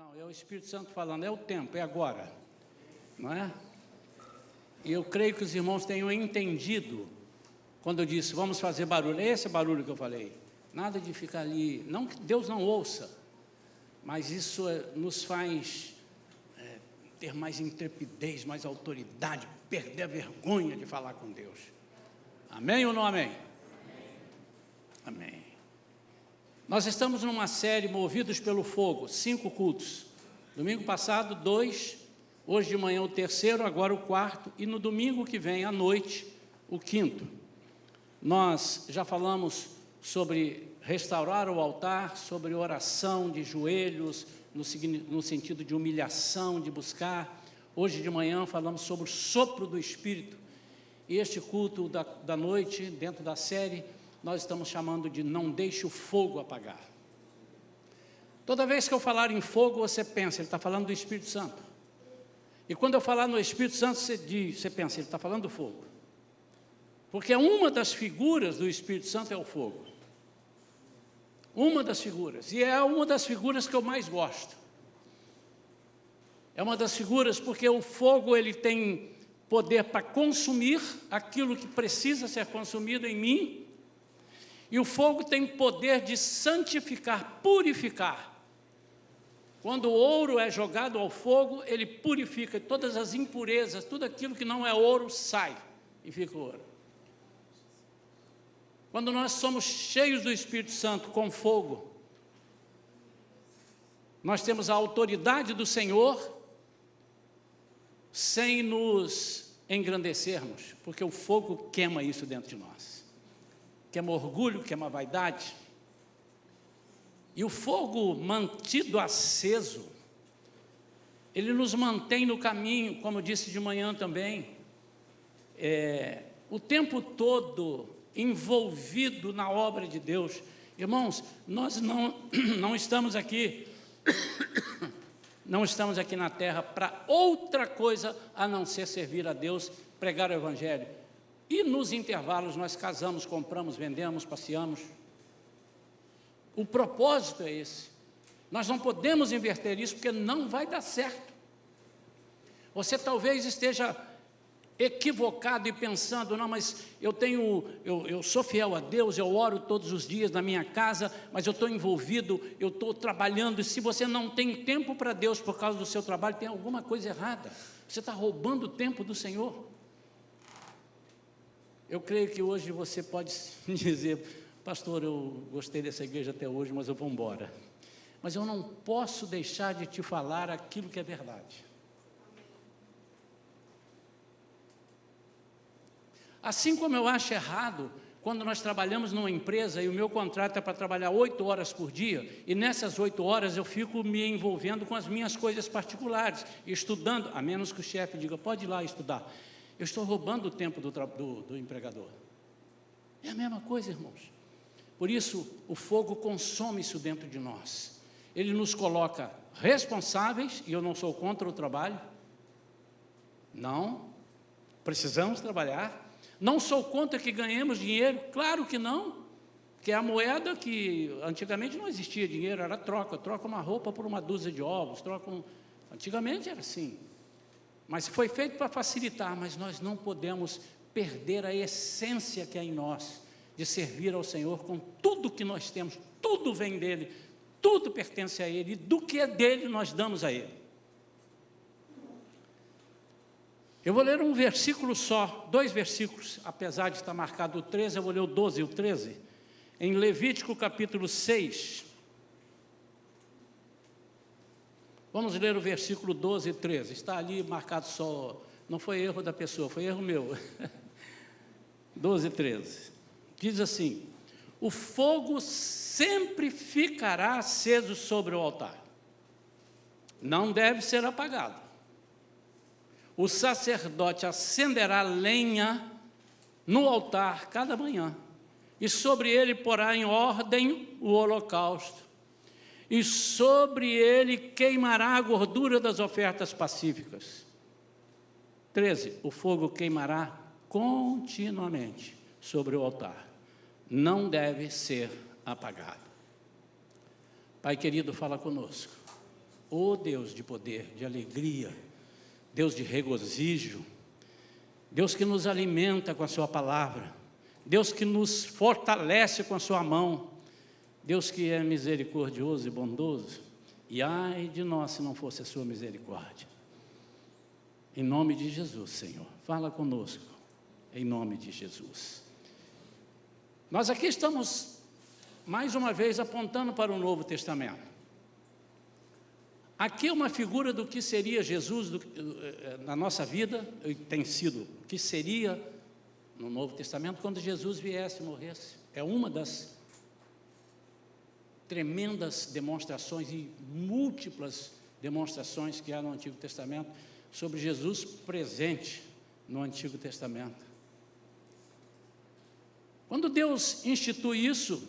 Não, é o Espírito Santo falando, é o tempo, é agora, não é? E eu creio que os irmãos tenham entendido, quando eu disse, vamos fazer barulho, é esse barulho que eu falei, nada de ficar ali, não que Deus não ouça, mas isso nos faz ter mais intrepidez, mais autoridade, perder a vergonha de falar com Deus. Amém ou não amém? Amém. Nós estamos numa série Movidos pelo Fogo, 5 cultos. Domingo passado, 2, hoje de manhã o 3º, agora o 4º, e no domingo que vem, à noite, o 5º. Nós já falamos sobre restaurar o altar, sobre oração de joelhos, no sentido de humilhação, de buscar. Hoje de manhã falamos sobre o sopro do Espírito. E este culto da noite, dentro da série, nós estamos chamando de não deixe o fogo apagar. Toda vez que eu falar em fogo, você pensa, ele está falando do Espírito Santo. E quando eu falar no Espírito Santo, você pensa, ele está falando do fogo. Porque uma das figuras do Espírito Santo é o fogo. Uma das figuras. E é uma das figuras que eu mais gosto. É uma das figuras porque o fogo ele tem poder para consumir aquilo que precisa ser consumido em mim. E o fogo tem poder de santificar, purificar. Quando o ouro é jogado ao fogo, ele purifica todas as impurezas, tudo aquilo que não é ouro sai e fica ouro. Quando nós somos cheios do Espírito Santo com fogo, nós temos a autoridade do Senhor sem nos engrandecermos, porque o fogo queima isso dentro de nós. Queima orgulho, queima vaidade. E o fogo mantido aceso, ele nos mantém no caminho, como eu disse de manhã também, o tempo todo envolvido na obra de Deus. Irmãos, nós não estamos aqui, não estamos aqui na terra para outra coisa a não ser servir a Deus, pregar o Evangelho. E nos intervalos nós casamos, compramos, vendemos, passeamos. O propósito é esse. Nós não podemos inverter isso porque não vai dar certo. Você talvez esteja equivocado e pensando, não, mas eu sou fiel a Deus, eu oro todos os dias na minha casa, mas eu estou envolvido, eu estou trabalhando, e se você não tem tempo para Deus por causa do seu trabalho, tem alguma coisa errada. Você está roubando o tempo do Senhor. Eu creio que hoje você pode dizer, pastor, eu gostei dessa igreja até hoje, mas eu vou embora. Mas eu não posso deixar de te falar aquilo que é verdade. Assim como eu acho errado, quando nós trabalhamos numa empresa e o meu contrato é para trabalhar 8 horas por dia, e nessas 8 horas eu fico me envolvendo com as minhas coisas particulares, estudando, a menos que o chefe diga, pode ir lá estudar. Eu estou roubando o tempo do empregador. É a mesma coisa, irmãos. Por isso, o fogo consome isso dentro de nós. Ele nos coloca responsáveis, e eu não sou contra o trabalho. Não, precisamos trabalhar. Não sou contra que ganhemos dinheiro, claro que não. Porque é a moeda que antigamente não existia dinheiro, era troca uma roupa por uma dúzia de ovos, antigamente era assim. Mas foi feito para facilitar, mas nós não podemos perder a essência que é em nós, de servir ao Senhor com tudo que nós temos, tudo vem dEle, tudo pertence a Ele, e do que é dEle nós damos a Ele. Eu vou ler um versículo só, 2 versículos, apesar de estar marcado o 13, eu vou ler o 12 e o 13, em Levítico capítulo 6, vamos ler o versículo 12 e 13, está ali marcado só, não foi erro da pessoa, foi erro meu, 12 e 13, diz assim, o fogo sempre ficará aceso sobre o altar, não deve ser apagado, o sacerdote acenderá lenha no altar cada manhã, e sobre ele porá em ordem o holocausto, e sobre ele queimará a gordura das ofertas pacíficas. 13, o fogo queimará continuamente sobre o altar, não deve ser apagado. Pai querido, fala conosco. Ó Deus de poder, de alegria, Deus de regozijo, Deus que nos alimenta com a sua palavra, Deus que nos fortalece com a sua mão, Deus que é misericordioso e bondoso, e ai de nós se não fosse a sua misericórdia. Em nome de Jesus, Senhor, fala conosco, em nome de Jesus. Nós aqui estamos, mais uma vez, apontando para o Novo Testamento. Aqui é uma figura do que seria Jesus na nossa vida, tem sido, o que seria no Novo Testamento, quando Jesus viesse e morresse. É uma das tremendas demonstrações e múltiplas demonstrações que há no Antigo Testamento sobre Jesus presente no Antigo Testamento. Quando Deus institui isso,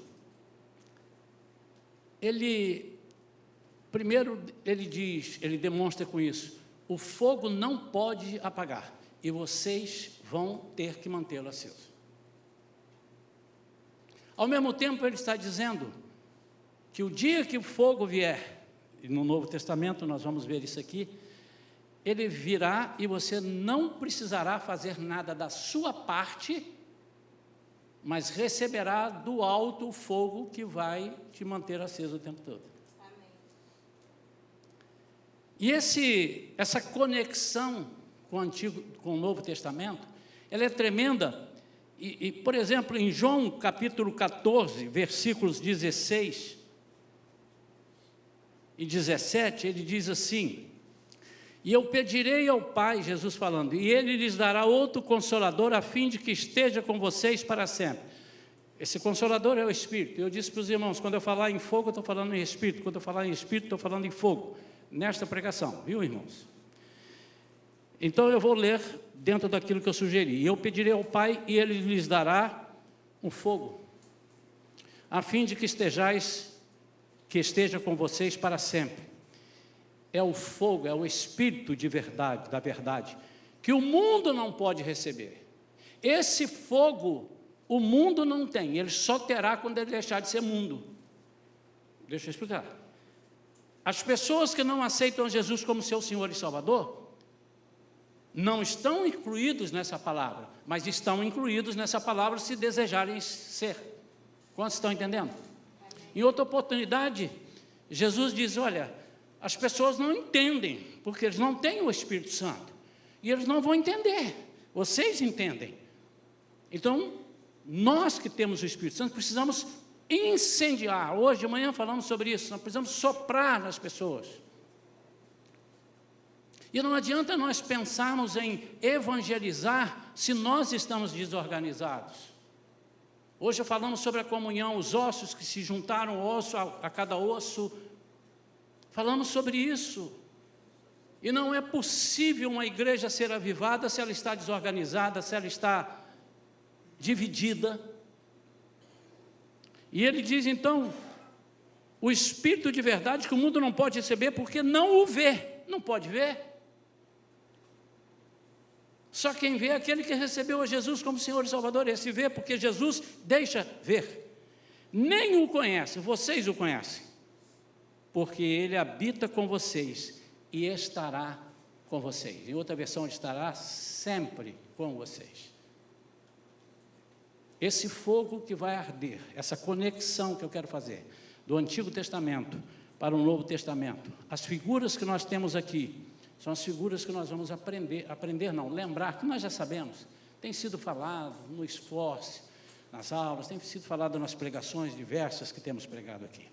primeiro ele demonstra com isso, o fogo não pode apagar, e vocês vão ter que mantê-lo aceso. Ao mesmo tempo ele está dizendo que o dia que o fogo vier, e no Novo Testamento nós vamos ver isso aqui, ele virá e você não precisará fazer nada da sua parte, mas receberá do alto o fogo que vai te manter aceso o tempo todo. Amém. E essa conexão com o Novo Testamento, ela é tremenda. E, por exemplo, em João capítulo 14, versículos 16 e 17, ele diz assim: e eu pedirei ao Pai, Jesus falando, e Ele lhes dará outro Consolador, a fim de que esteja com vocês para sempre. Esse Consolador é o Espírito. Eu disse para os irmãos, quando eu falar em fogo, eu estou falando em Espírito. Quando eu falar em Espírito, estou falando em fogo. Nesta pregação, viu, irmãos? Então eu vou ler dentro daquilo que eu sugeri. E eu pedirei ao Pai, e Ele lhes dará um fogo, a fim de que esteja com vocês para sempre. É o fogo, é o Espírito de verdade, da verdade, que o mundo não pode receber. Esse fogo, o mundo não tem, ele só terá quando ele deixar de ser mundo. Deixa eu explicar. As pessoas que não aceitam Jesus como seu Senhor e Salvador, não estão incluídos nessa palavra, mas estão incluídos nessa palavra se desejarem ser. Quantos estão entendendo? Em outra oportunidade, Jesus diz, olha, as pessoas não entendem, porque eles não têm o Espírito Santo, e eles não vão entender, vocês entendem. Então, nós que temos o Espírito Santo, precisamos incendiar. Hoje de manhã falamos sobre isso, nós precisamos soprar nas pessoas. E não adianta nós pensarmos em evangelizar se nós estamos desorganizados. Hoje falamos sobre a comunhão, os ossos que se juntaram, osso a cada osso. Falamos sobre isso, e não é possível uma igreja ser avivada se ela está desorganizada, se ela está dividida. E ele diz então, o Espírito de verdade que o mundo não pode receber porque não o vê, não pode ver. Só quem vê é aquele que recebeu a Jesus como Senhor e Salvador, esse vê porque Jesus deixa ver. Nem o conhece, vocês o conhecem, porque Ele habita com vocês e estará com vocês. Em outra versão, Ele estará sempre com vocês. Esse fogo que vai arder, essa conexão que eu quero fazer, do Antigo Testamento para o Novo Testamento, as figuras que nós temos aqui, são as figuras que nós vamos lembrar, que nós já sabemos, tem sido falado no esforço, nas aulas, tem sido falado nas pregações diversas que temos pregado aqui.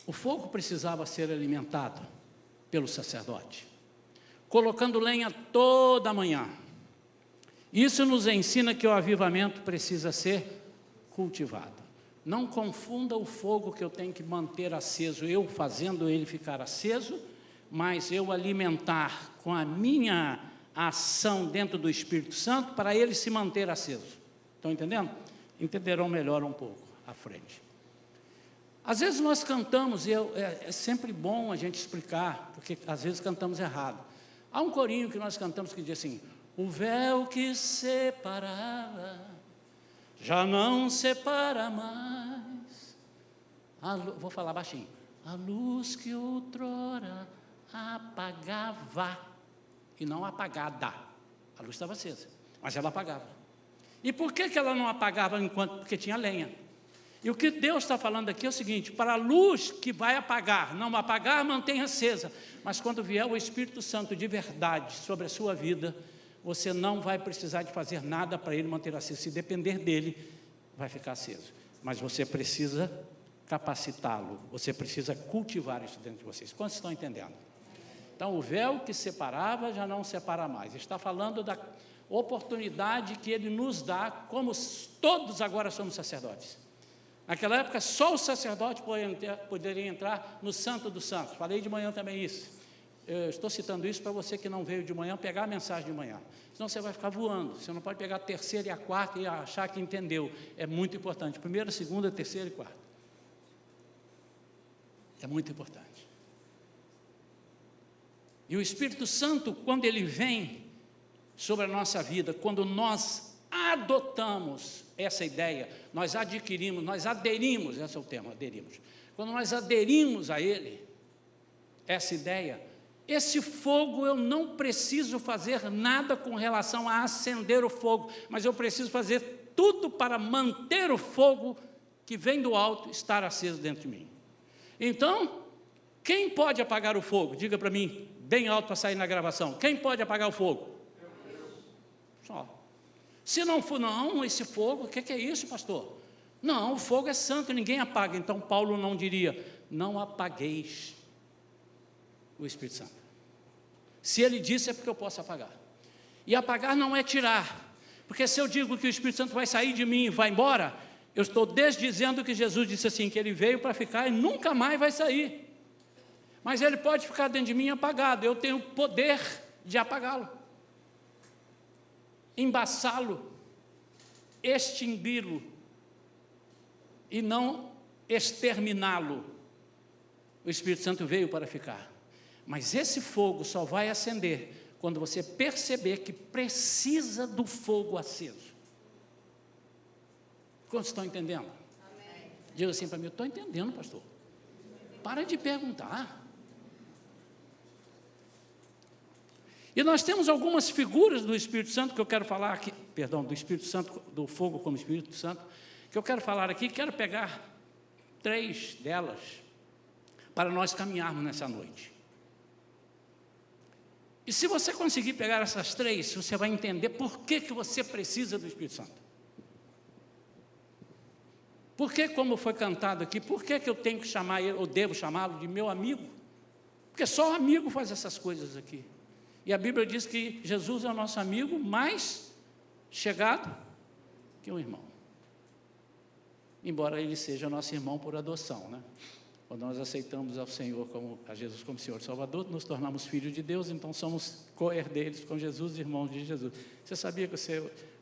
O fogo precisava ser alimentado pelo sacerdote, colocando lenha toda manhã. Isso nos ensina que o avivamento precisa ser cultivado. Não confunda o fogo que eu tenho que manter aceso, eu fazendo ele ficar aceso, mas eu alimentar com a minha ação dentro do Espírito Santo para ele se manter aceso. Estão entendendo? Entenderão melhor um pouco à frente. Às vezes nós cantamos, e é sempre bom a gente explicar, porque às vezes cantamos errado. Há um corinho que nós cantamos que diz assim, o véu que separava, já não separa mais. Vou falar baixinho. a luz que outrora apagava, e não apagada, a luz estava acesa, mas ela apagava. E por que ela não apagava enquanto? Porque tinha lenha. E o que Deus está falando aqui é o seguinte: para a luz que vai apagar, não apagar, mantenha acesa, mas quando vier o Espírito Santo de verdade sobre a sua vida, você não vai precisar de fazer nada para ele manter aceso. Se depender dele, vai ficar aceso, mas você precisa capacitá-lo, você precisa cultivar isso dentro de vocês. Quantos estão entendendo? Então, o véu que separava já não separa mais. Está falando da oportunidade que ele nos dá, como todos agora somos sacerdotes. Naquela época, só o sacerdote poderia entrar no Santo dos Santos. Falei de manhã também isso. Eu estou citando isso para você que não veio de manhã, pegar a mensagem de manhã. Senão você vai ficar voando. Você não pode pegar a terceira e a quarta e achar que entendeu. É muito importante. Primeira, segunda, terceira e quarta. É muito importante. E o Espírito Santo, quando ele vem sobre a nossa vida, quando nós adotamos essa ideia, nós adquirimos, nós aderimos, esse é o termo, aderimos. Quando nós aderimos a ele, essa ideia, esse fogo, eu não preciso fazer nada com relação a acender o fogo, mas eu preciso fazer tudo para manter o fogo que vem do alto estar aceso dentro de mim. Então, quem pode apagar o fogo? Diga para mim, bem alto para sair na gravação. Quem pode apagar o fogo? Só. Se não for, não, esse fogo, o que é isso, pastor? Não, o fogo é santo, ninguém apaga. Então, Paulo não diria, não apagueis o Espírito Santo. Se ele disse, é porque eu posso apagar. E apagar não é tirar. Porque se eu digo que o Espírito Santo vai sair de mim e vai embora, eu estou desdizendo que Jesus disse assim, que ele veio para ficar e nunca mais vai sair. Mas ele pode ficar dentro de mim apagado, eu tenho o poder de apagá-lo, embaçá-lo, extingui-lo e não exterminá-lo. O Espírito Santo veio para ficar. Mas esse fogo só vai acender quando você perceber que precisa do fogo aceso. Quantos estão entendendo? Amém. Diga assim para mim, eu estou entendendo, pastor. Para de perguntar. E nós temos algumas figuras do Espírito Santo que eu quero falar aqui, perdão, do Espírito Santo, do fogo como Espírito Santo, que eu quero falar aqui, quero pegar 3 delas para nós caminharmos nessa noite. E se você conseguir pegar essas 3, você vai entender por que você precisa do Espírito Santo. Por que, como foi cantado aqui, por que eu tenho que chamar ele, ou devo chamá-lo de meu amigo? Porque só o amigo faz essas coisas aqui. E a Bíblia diz que Jesus é o nosso amigo mais chegado que um irmão. Embora ele seja nosso irmão por adoção, né? Quando nós aceitamos ao Senhor, a Jesus como Senhor e Salvador, nos tornamos filhos de Deus, então somos co-herdeiros com Jesus, irmãos de Jesus. Você sabia que você...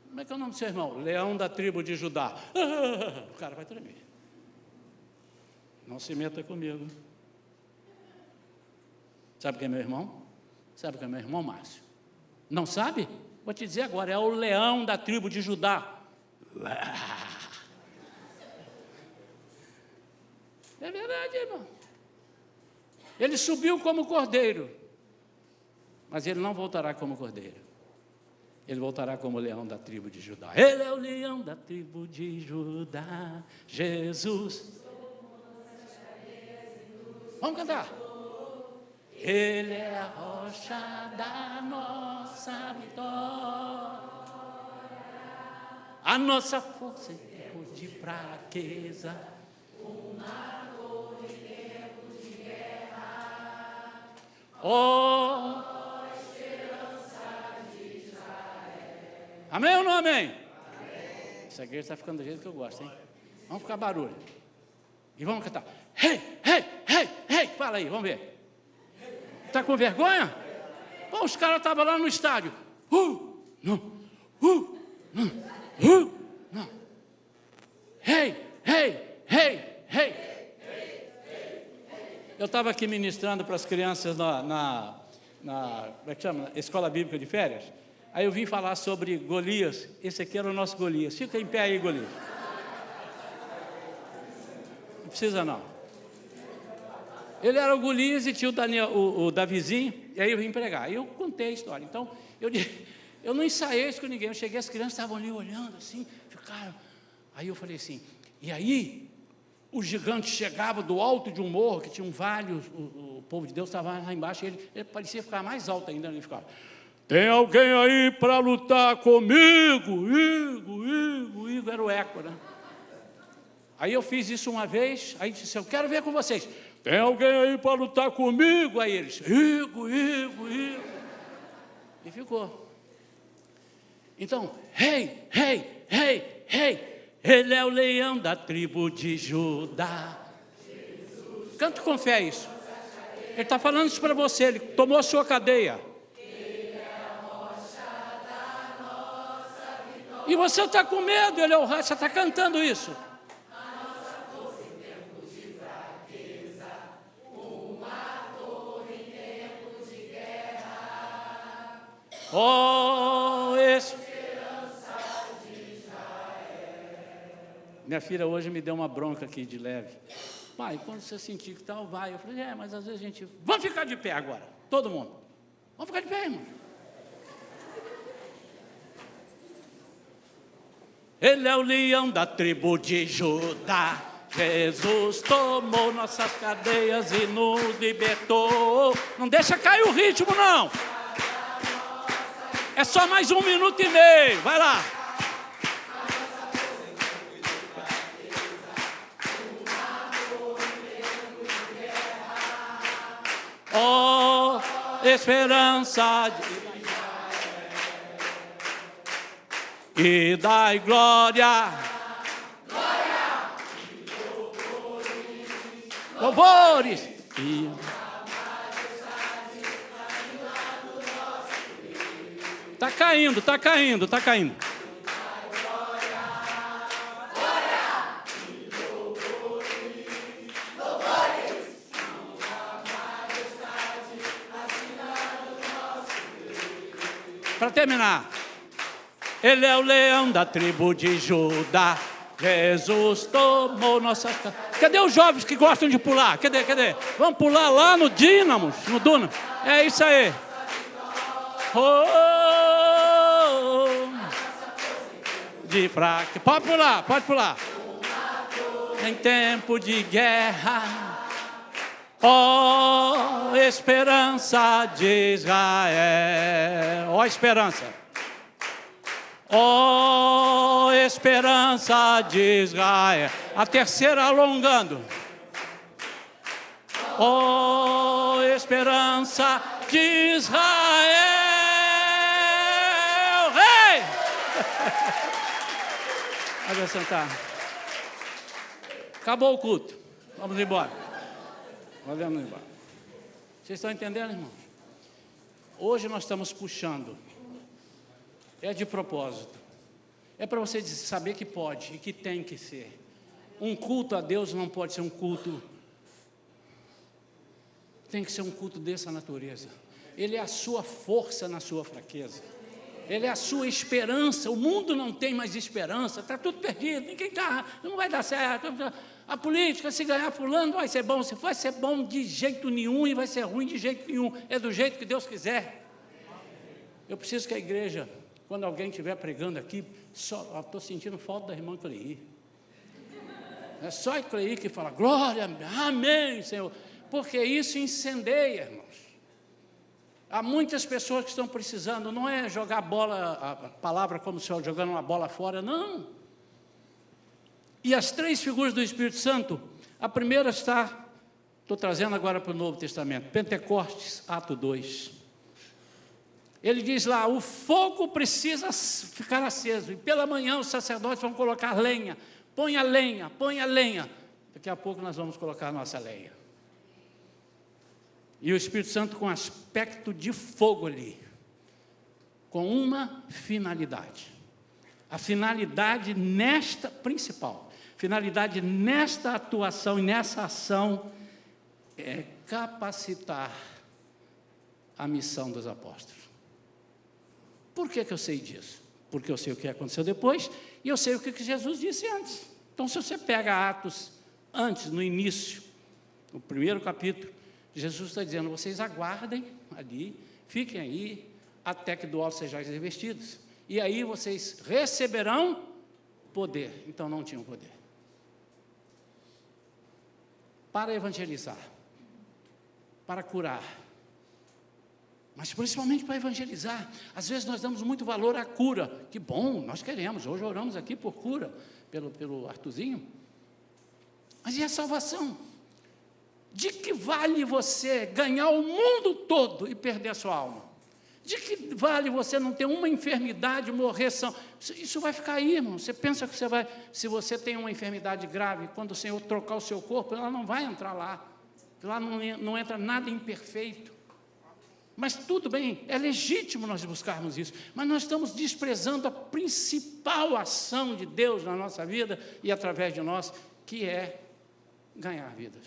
Como é que é o nome do seu irmão? Leão da tribo de Judá. O cara vai tremer. Não se meta comigo. Sabe quem é meu irmão? Sabe quem é meu irmão, Márcio? Não sabe? Vou te dizer agora, é o leão da tribo de Judá. É verdade, irmão. Ele subiu como cordeiro, mas ele não voltará como cordeiro. Ele voltará como leão da tribo de Judá. Ele é o leão da tribo de Judá, Jesus. Vamos cantar. Ele é a rocha da nossa vitória, a nossa força em tempos de fraqueza, uma torre em tempos de guerra. Oh, amém ou não amém? Amém? Essa igreja está ficando do jeito que eu gosto, hein? Vamos ficar barulho. E vamos cantar. Hey, hey, hey, hey. Fala aí, vamos ver. Está com vergonha? Pô, os caras estavam lá no estádio. Não. Não. Hey, hey, hey, hey. Eu estava aqui ministrando para as crianças na como é que chama? Escola Bíblica de Férias. Aí eu vim falar sobre Golias. Esse aqui era o nosso Golias. Fica em pé aí, Golias. Não precisa não. Ele era o Golias e tinha o Daniel, o Davizinho, e aí eu vim pregar. Aí eu contei a história. Então, eu não ensaiei isso com ninguém. Eu cheguei, as crianças estavam ali olhando assim, ficaram. Aí eu falei assim, e aí o gigante chegava do alto de um morro, que tinha um vale, o povo de Deus estava lá embaixo, e ele parecia ficar mais alto ainda, ele ficava, tem alguém aí para lutar comigo? Igo, era o eco, né? Aí eu fiz isso uma vez, aí disse, eu quero ver com vocês, tem alguém aí para lutar comigo? Aí eles, Igo. E ficou. Então, rei, ele é o leão da tribo de Judá. Canta com fé isso. Ele está falando isso para você, ele tomou a sua cadeia. E você está com medo, ele é o rei, você está cantando isso. Oh, esperança de Israel. Minha filha hoje me deu uma bronca aqui de leve. Pai, quando você sentir que tal, vai. Eu falei, mas às vezes a gente... Vamos ficar de pé agora, todo mundo. Vamos ficar de pé, irmão. Ele é o leão da tribo de Judá. Jesus tomou nossas cadeias e nos libertou. Não deixa cair o ritmo, não. É só mais 1 minuto e meio. Vai lá. Oh, esperança e dai glória. Louvores. Está caindo. Para terminar, ele é o leão da tribo de Judá. Jesus tomou nossas... Cadê os jovens que gostam de pular? Cadê? Vamos pular lá no Dínamos, no Duna. É isso aí. De fraca. Pode pular. Em tempo de guerra, ó esperança de Israel. Ó esperança. Ó esperança de Israel. A terceira alongando. Ó esperança de Israel. Pode sentar. Acabou o culto. Vamos embora. Vocês estão entendendo, irmãos? Hoje nós estamos puxando. É de propósito. É para você saber que pode e que tem que ser. Um culto a Deus não pode ser um culto. Tem que ser um culto dessa natureza. Ele é a sua força na sua fraqueza. Ele é a sua esperança. O mundo não tem mais esperança, está tudo perdido, ninguém está, não vai dar certo. A política, se ganhar fulano, vai ser bom. Se vai ser bom de jeito nenhum e vai ser ruim de jeito nenhum. É do jeito que Deus quiser. Eu preciso que a igreja, quando alguém estiver pregando aqui, estou sentindo falta da irmã Cleí. É só a Cleí que fala, glória, amém, Senhor. Porque isso incendeia, irmãos. Há muitas pessoas que estão precisando, não é jogar bola, a palavra como se fosse jogando uma bola fora, não. E as 3 figuras do Espírito Santo, a primeira estou trazendo agora para o Novo Testamento, Pentecostes, Ato 2. Ele diz lá, o fogo precisa ficar aceso, e pela manhã os sacerdotes vão colocar lenha, põe a lenha. Daqui a pouco nós vamos colocar a nossa lenha. E o Espírito Santo com aspecto de fogo ali, com uma finalidade. A finalidade principal, finalidade nesta atuação e nessa ação é capacitar a missão dos apóstolos. Por que eu sei disso? Porque eu sei o que aconteceu depois e eu sei o que Jesus disse antes. Então, se você pega Atos antes, no início, no primeiro capítulo, Jesus está dizendo, vocês aguardem ali, fiquem aí, até que do alto sejais revestidos. E aí vocês receberão poder. Então não tinham poder. Para evangelizar, para curar, mas principalmente para evangelizar. Às vezes nós damos muito valor à cura. Que bom, nós queremos. Hoje oramos aqui por cura, pelo Arthurzinho. Mas e a salvação? De que vale você ganhar o mundo todo e perder a sua alma? De que vale você não ter uma enfermidade, morrer são? Isso vai ficar aí, irmão. Você pensa que você vai, se você tem uma enfermidade grave, quando o Senhor trocar o seu corpo, ela não vai entrar lá. Lá não entra nada imperfeito. Mas tudo bem, é legítimo nós buscarmos isso, mas nós estamos desprezando a principal ação de Deus na nossa vida e através de nós, que é ganhar vidas.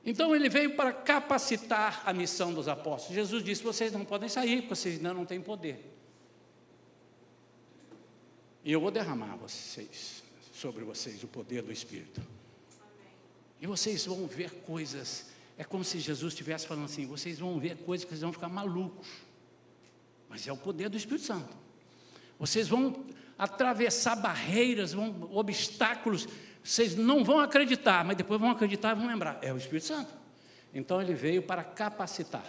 Então ele veio para capacitar a missão dos apóstolos. Jesus disse, vocês não podem sair, porque vocês ainda não têm poder. E eu vou derramar sobre vocês o poder do Espírito. E vocês vão ver coisas. É como se Jesus estivesse falando assim, vocês vão ver coisas que vocês vão ficar malucos. Mas é o poder do Espírito Santo. Vocês vão atravessar barreiras, obstáculos. Vocês não vão acreditar, mas depois vão acreditar e vão lembrar. É o Espírito Santo. Então ele veio para capacitar.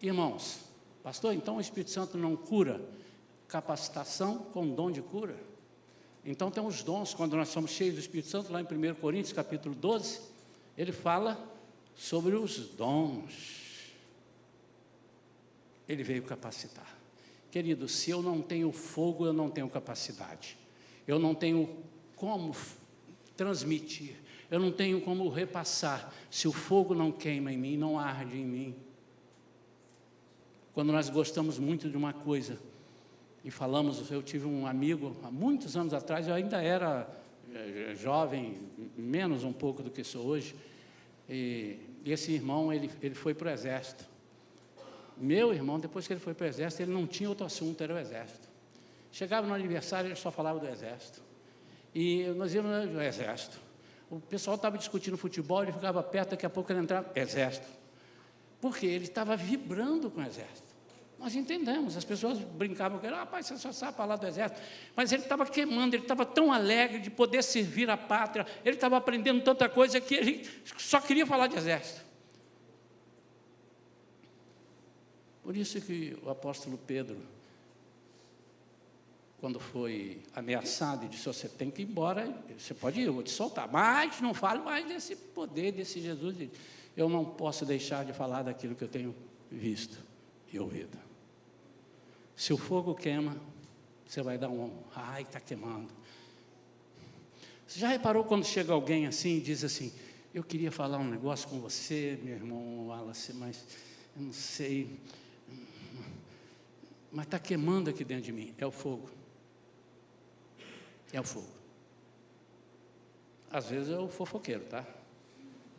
Irmãos, pastor, então o Espírito Santo não cura? Capacitação com dom de cura. Então tem os dons, quando nós somos cheios do Espírito Santo, lá em 1 Coríntios, capítulo 12, ele fala sobre os dons. Ele veio capacitar. Querido, se eu não tenho fogo, eu não tenho capacidade. Eu não tenho como transmitir. Eu não tenho como repassar. Se o fogo não queima em mim, não arde em mim. Quando nós gostamos muito de uma coisa e falamos, eu tive um amigo, há muitos anos atrás, eu ainda era jovem, menos um pouco do que sou hoje, e esse irmão, ele foi para o exército. Meu irmão, depois que ele foi para o exército, ele não tinha outro assunto, era o exército. Chegava no aniversário, ele só falava do exército. E nós íamos no exército. O pessoal estava discutindo futebol, ele ficava perto, daqui a pouco ele entrava, exército. Por quê? Ele estava vibrando com o exército. Nós entendemos, as pessoas brincavam com ele, rapaz, você só sabe falar do exército. Mas ele estava queimando, ele estava tão alegre de poder servir a pátria, ele estava aprendendo tanta coisa que ele só queria falar de exército. Por isso que o apóstolo Pedro, quando foi ameaçado, e disse, você tem que ir embora, você pode ir, eu vou te soltar, mas não fale mais desse poder, desse Jesus. Eu não posso deixar de falar daquilo que eu tenho visto e ouvido. Se o fogo queima, você vai dar um, ai, está queimando. Você já reparou quando chega alguém assim e diz assim, eu queria falar um negócio com você, meu irmão Wallace, mas eu não sei, mas está queimando aqui dentro de mim. É o fogo. É o fogo. Às vezes é o fofoqueiro, tá?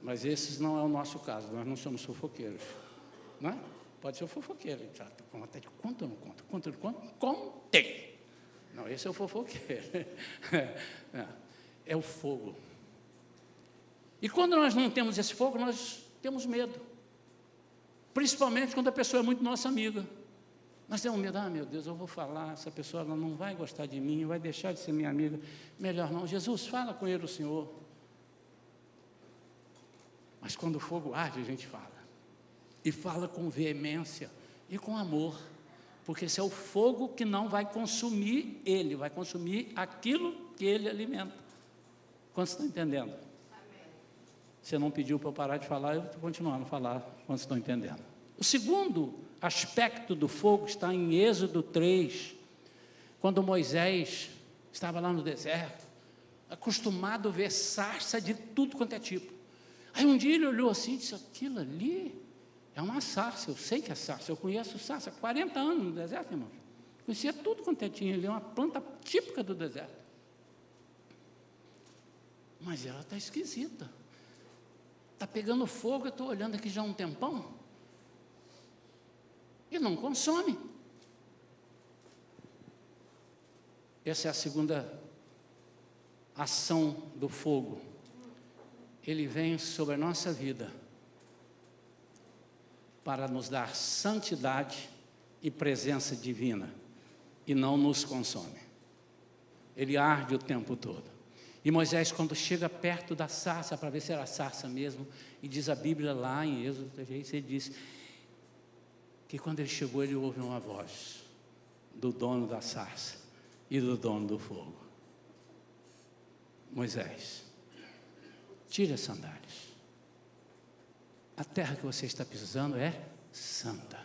Mas esse não é o nosso caso, nós não somos fofoqueiros, não é? Pode ser o fofoqueiro, conta ou não conta? Conta ou não conta? Contei. Não, esse é o fofoqueiro. É o fogo. E quando nós não temos esse fogo, nós temos medo. Principalmente quando a pessoa é muito nossa amiga. Nós temos medo, meu Deus, eu vou falar, essa pessoa ela não vai gostar de mim, vai deixar de ser minha amiga. Melhor não. Jesus, fala com ele, o Senhor. Mas quando o fogo arde, a gente fala. E fala com veemência e com amor. Porque esse é o fogo que não vai consumir ele, vai consumir aquilo que ele alimenta. Quantos estão entendendo? Amém. Você não pediu para eu parar de falar, eu estou continuando a falar. Quantos estão entendendo? O segundo aspecto do fogo está em Êxodo 3, quando Moisés estava lá no deserto, acostumado a ver sarça de tudo quanto é tipo. Aí um dia ele olhou assim e disse, aquilo ali é uma sarça, eu sei que é sarça, eu conheço sarça há 40 anos no deserto, irmãos. Conhecia tudo quanto tinha ali, uma planta típica do deserto. Mas ela está esquisita. Está pegando fogo, eu estou olhando aqui já há um tempão. E não consome. Essa é a segunda ação do fogo. ele vem sobre a nossa vida para nos dar santidade e presença divina, e não nos consome. Ele arde o tempo todo. E Moisés, quando chega perto da sarça, para ver se era a sarça mesmo, e diz a Bíblia lá em Êxodo 3, ele diz que quando ele chegou, ele ouve uma voz do dono da sarça e do dono do fogo: Moisés, tire as sandálias. A terra que você está pisando é santa.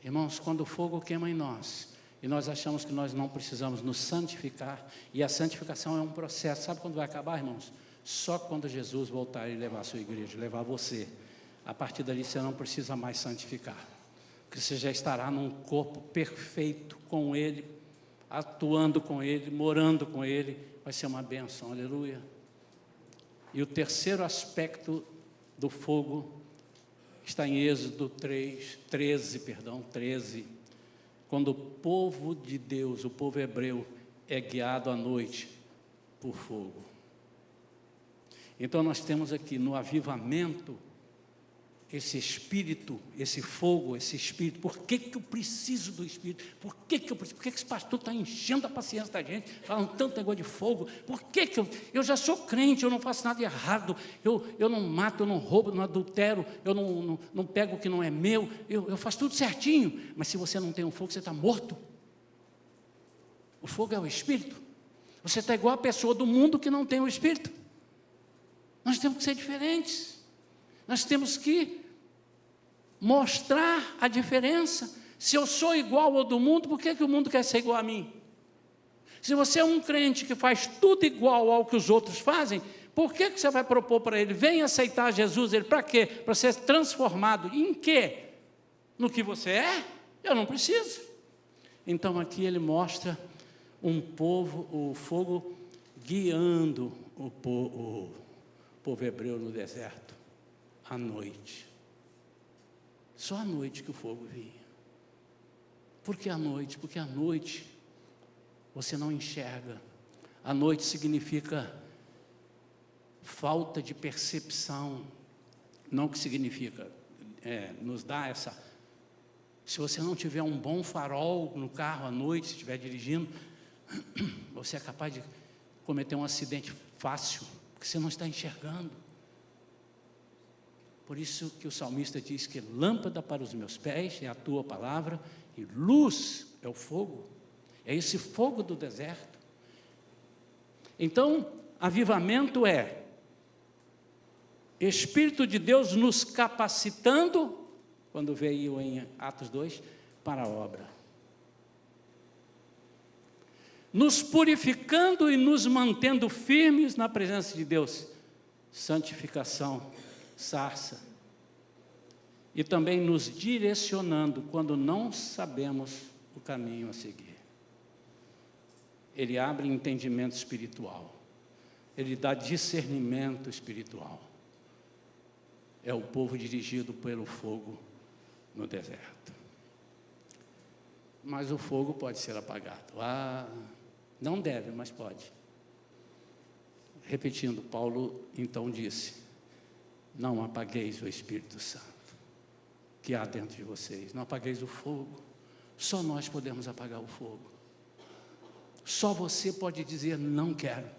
Irmãos, quando o fogo queima em nós, e nós achamos que nós não precisamos nos santificar, e a santificação é um processo, sabe quando vai acabar, irmãos? Só quando Jesus voltar e levar a sua igreja, levar você. A partir dali você não precisa mais santificar, porque você já estará num corpo perfeito com Ele, atuando com Ele, morando com Ele. Vai ser uma bênção, aleluia. E o terceiro aspecto do fogo está em Êxodo 13, quando o povo de Deus, o povo hebreu, é guiado à noite por fogo. Então nós temos aqui no avivamento esse espírito, esse fogo, esse espírito. Por que eu preciso do espírito? Por que esse pastor está enchendo a paciência da gente, falando tanto negócio de fogo? Por que eu já sou crente, eu não faço nada de errado, eu não mato, eu não roubo, não adultero, eu não pego o que não é meu, eu faço tudo certinho. Mas se você não tem um fogo, você está morto. O fogo é o espírito. Você está igual a pessoa do mundo que não tem o espírito. Nós temos que ser diferentes. Nós temos que mostrar a diferença. Se eu sou igual ao do mundo, por que o mundo quer ser igual a mim? Se você é um crente que faz tudo igual ao que os outros fazem, por que você vai propor para ele, vem aceitar Jesus? Ele, para quê? Para ser transformado. Em quê? No que você é? Eu não preciso. Então aqui ele mostra um povo, o fogo guiando o povo hebreu no deserto. À noite. Só à noite que o fogo vinha. Por que à noite? Porque à noite você não enxerga. À noite significa falta de percepção. Não que significa, nos dá essa... Se você não tiver um bom farol no carro à noite, se estiver dirigindo, você é capaz de cometer um acidente fácil, porque você não está enxergando. Por isso que o salmista diz que lâmpada para os meus pés é a tua palavra, e luz é o fogo, é esse fogo do deserto. Então, avivamento é Espírito de Deus nos capacitando, quando veio em Atos 2, para a obra. Nos purificando e nos mantendo firmes na presença de Deus. Santificação, sarça, e também nos direcionando quando não sabemos o caminho a seguir. Ele abre entendimento espiritual, ele dá discernimento espiritual. É o povo dirigido pelo fogo no deserto. Mas o fogo pode ser apagado. Não deve, mas pode. Repetindo, Paulo então disse: não apagueis o Espírito Santo que há dentro de vocês, não apagueis o fogo. Só nós podemos apagar o fogo. Só você pode dizer não quero.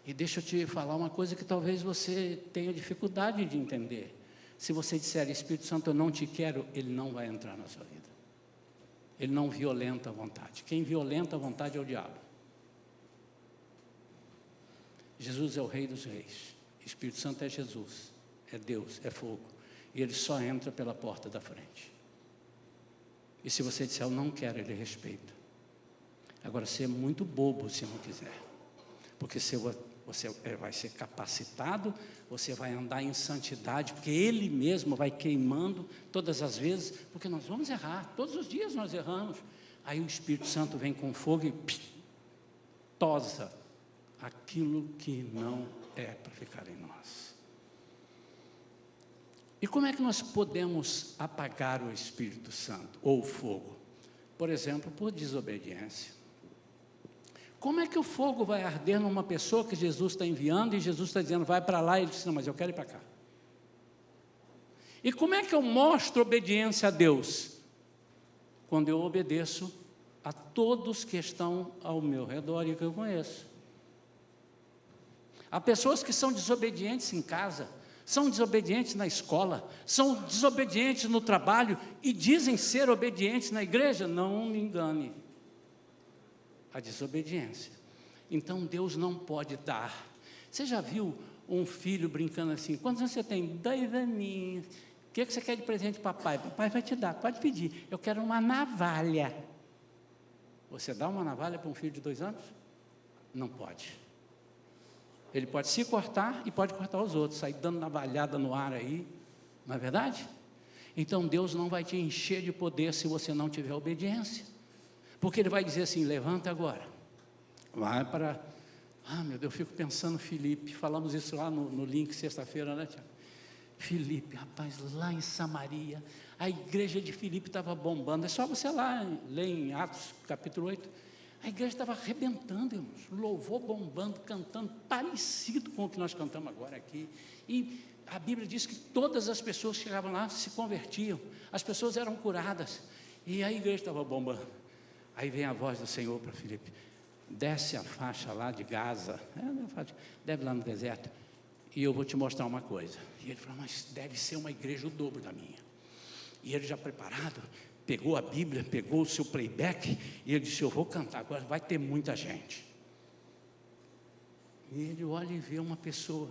E deixa eu te falar uma coisa que talvez você tenha dificuldade de entender. Se você disser Espírito Santo eu não te quero, ele não vai entrar na sua vida. Ele não violenta a vontade. Quem violenta a vontade é o diabo. Jesus é o Rei dos Reis. Espírito Santo é Jesus, é Deus, é fogo. E ele só entra pela porta da frente. E se você disser, eu não quero, ele respeita. Agora, você é muito bobo se não quiser. Porque você vai ser capacitado, você vai andar em santidade, porque ele mesmo vai queimando todas as vezes, porque nós vamos errar, todos os dias nós erramos. Aí o Espírito Santo vem com fogo e tosa aquilo que não é para ficar em nós. E como é que nós podemos apagar o Espírito Santo, ou o fogo? Por exemplo, por desobediência. Como é que o fogo vai arder numa pessoa que Jesus está enviando e Jesus está dizendo, vai para lá, e ele diz, não, mas eu quero ir para cá. E como é que eu mostro obediência a Deus? Quando eu obedeço a todos que estão ao meu redor e que eu conheço. Há pessoas que são desobedientes em casa, são desobedientes na escola, são desobedientes no trabalho e dizem ser obedientes na igreja. Não me engane. A desobediência. Então Deus não pode dar. Você já viu um filho brincando assim? Quantos anos você tem? 2 aninhos. O que você quer de presente, papai? Papai vai te dar, pode pedir. Eu quero uma navalha. Você dá uma navalha para um filho de 2 anos? Não pode. Ele pode se cortar e pode cortar os outros, sair dando navalhada no ar aí, não é verdade? Então Deus não vai te encher de poder se você não tiver obediência, porque Ele vai dizer assim, levanta agora, vai para, meu Deus, eu fico pensando Filipe, falamos isso lá no link sexta-feira, né, Tiago? Filipe, rapaz, lá em Samaria, a igreja de Filipe estava bombando, é só você lá ler em Atos capítulo 8, a igreja estava arrebentando, irmãos, louvor bombando, cantando, parecido com o que nós cantamos agora aqui, e a Bíblia diz que todas as pessoas que chegavam lá se convertiam, as pessoas eram curadas, e a igreja estava bombando. Aí vem a voz do Senhor para Filipe, desce a faixa lá de Gaza, deve lá no deserto, e eu vou te mostrar uma coisa. E ele falou, mas deve ser uma igreja o dobro da minha. E ele já preparado, pegou a Bíblia, pegou o seu playback, e ele disse, eu vou cantar, agora vai ter muita gente. E ele olha e vê uma pessoa.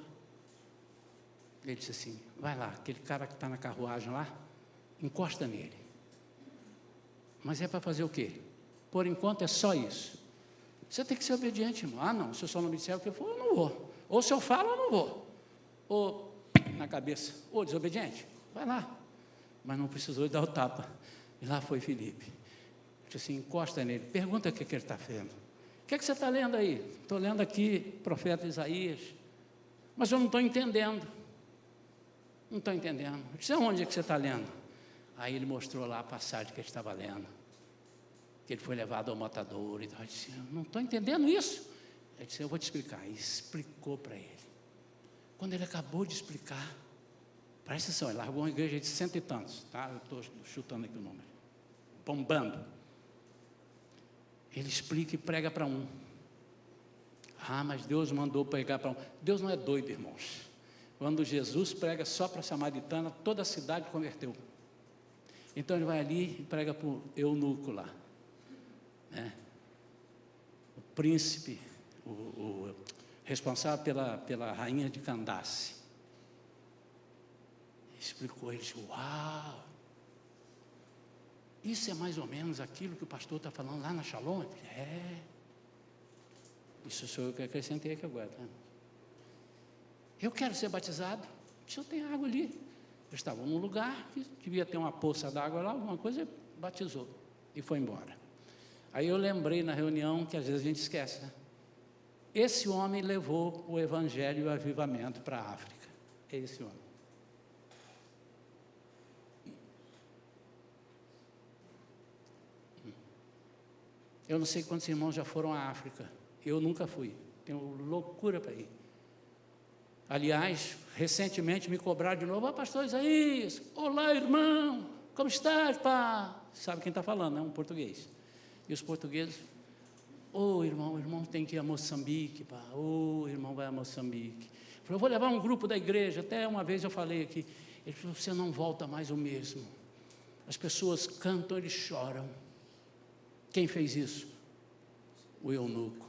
Ele disse assim, vai lá, aquele cara que está na carruagem lá, encosta nele. Mas é para fazer o quê? Por enquanto é só isso. Você tem que ser obediente, irmão. Não, se eu só não me disser o que eu for, eu não vou. Ou se eu falo, eu não vou. Ou na cabeça, ou desobediente, vai lá. Mas não precisou dar o tapa. E lá foi Filipe. Disse assim, encosta nele, pergunta o que ele está fazendo. O que você está lendo aí? Estou lendo aqui, profeta Isaías. Mas eu não estou entendendo. Não estou entendendo. Eu disse, onde é que você está lendo? Aí ele mostrou lá a passagem que ele estava lendo. Que ele foi levado ao matador. E eu disse, eu não estou entendendo isso. Ele disse, eu vou te explicar. E explicou para ele. Quando ele acabou de explicar, presta atenção, ele largou uma igreja de 100 e tantos, tá? Eu estou chutando aqui o número, bombando. Ele explica e prega para um. Mas Deus mandou pregar para um. Deus não é doido, irmãos. Quando Jesus prega só para a samaritana, toda a cidade converteu. Então ele vai ali e prega para o eunuco lá, né? O príncipe, o responsável pela rainha de Candace. Explicou, ele disse, uau, isso é mais ou menos aquilo que o pastor está falando lá na Shalom? Eu falei, isso sou eu que acrescentei aqui agora, tá? Eu quero ser batizado, o senhor tem água ali. Eu estava num lugar que devia ter uma poça d'água lá, alguma coisa, batizou e foi embora. Aí eu lembrei na reunião, que às vezes a gente esquece, né? Esse homem levou o evangelho e o avivamento para a África. É esse homem. Eu não sei quantos irmãos já foram à África. Eu nunca fui. Tenho loucura para ir. Aliás, recentemente me cobraram de novo. Pastor Isaías, olá, irmão. Como estás, pá? Sabe quem está falando, né? Um português. E os portugueses, irmão, o irmão tem que ir a Moçambique, pá. O irmão vai a Moçambique. Eu falei, eu vou levar um grupo da igreja. Até uma vez eu falei aqui. Ele falou, você não volta mais o mesmo. As pessoas cantam, eles choram. Quem fez isso? O eunuco,